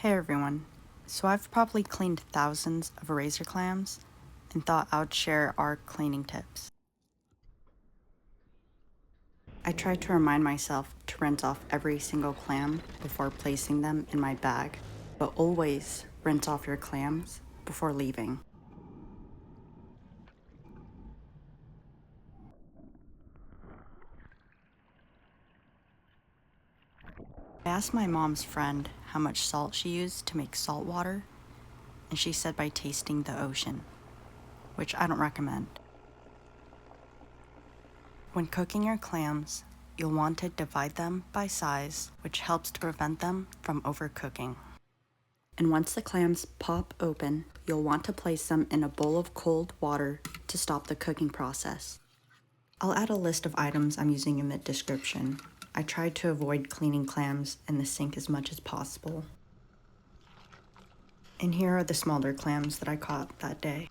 Hey everyone, so I've probably cleaned thousands of razor clams and thought I would share our cleaning tips. I try to remind myself to rinse off every single clam before placing them in my bag, but always rinse off your clams before leaving. I asked my mom's friend how much salt she used to make salt water, and she said by tasting the ocean, which I don't recommend. When cooking your clams, you'll want to divide them by size, which helps to prevent them from overcooking. And once the clams pop open, you'll want to place them in a bowl of cold water to stop the cooking process. I'll add a list of items I'm using in the description. I tried to avoid cleaning clams in the sink as much as possible. And here are the smaller clams that I caught that day.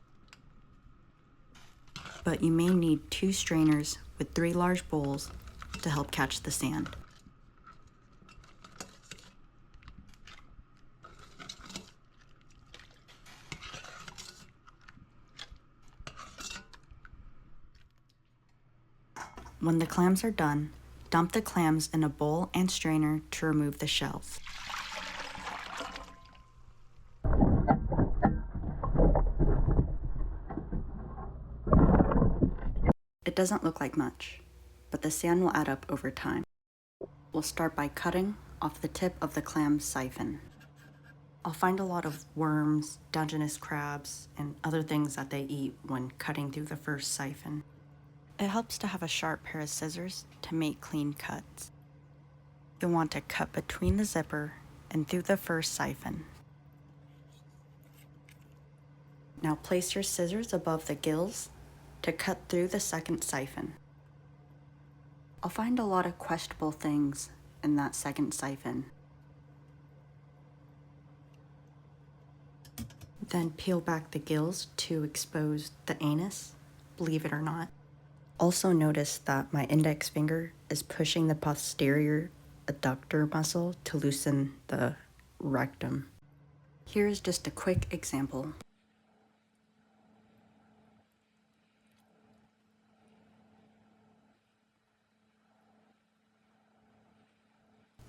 But you may need 2 strainers with 3 large bowls to help catch the sand. When the clams are done, dump the clams in a bowl and strainer to remove the shells. It doesn't look like much, but the sand will add up over time. We'll start by cutting off the tip of the clam siphon. I'll find a lot of worms, Dungeness crabs, and other things that they eat when cutting through the first siphon. It helps to have a sharp pair of scissors to make clean cuts. You'll want to cut between the zipper and through the first siphon. Now place your scissors above the gills to cut through the second siphon. I'll find a lot of questionable things in that second siphon. Then peel back the gills to expose the anus, believe it or not. Also notice that my index finger is pushing the posterior adductor muscle to loosen the rectum. Here is just a quick example.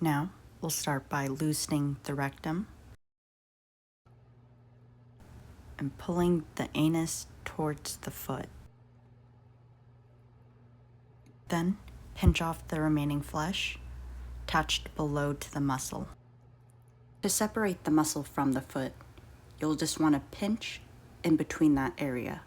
Now, we'll start by loosening the rectum and pulling the anus towards the foot. Then, pinch off the remaining flesh attached below to the muscle. To separate the muscle from the foot, you'll just want to pinch in between that area.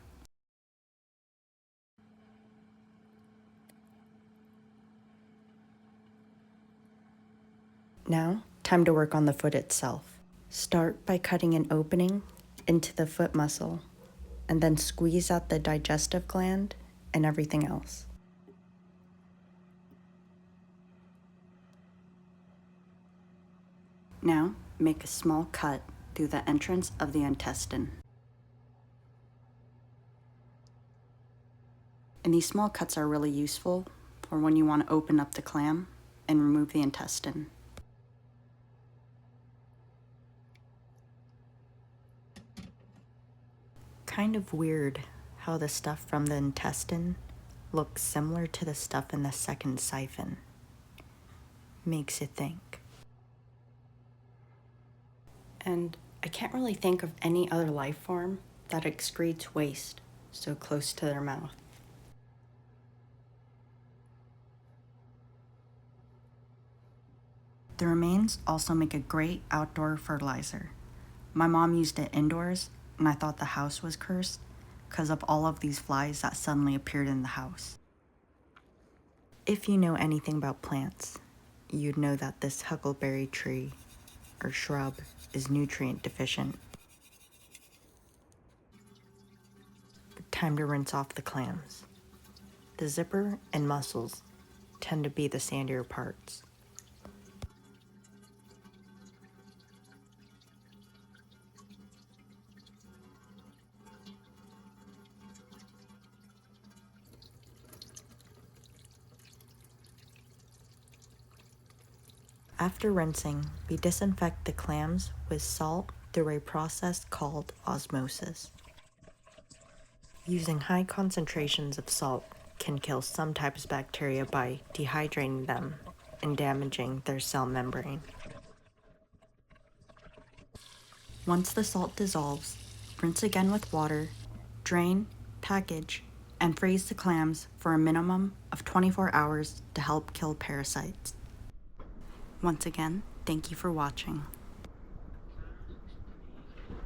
Now, time to work on the foot itself. Start by cutting an opening into the foot muscle, and then squeeze out the digestive gland and everything else. Now, make a small cut through the entrance of the intestine. And these small cuts are really useful for when you want to open up the clam and remove the intestine. Kind of weird how the stuff from the intestine looks similar to the stuff in the second siphon. Makes you think. And I can't really think of any other life form that excretes waste so close to their mouth. The remains also make a great outdoor fertilizer. My mom used it indoors, and I thought the house was cursed because of all of these flies that suddenly appeared in the house. If you know anything about plants, you'd know that this huckleberry tree or shrub is nutrient deficient. Time to rinse off the clams. The zipper and muscles tend to be the sandier parts. After rinsing, we disinfect the clams with salt through a process called osmosis. Using high concentrations of salt can kill some types of bacteria by dehydrating them and damaging their cell membrane. Once the salt dissolves, rinse again with water, drain, package, and freeze the clams for a minimum of 24 hours to help kill parasites. Once again, thank you for watching.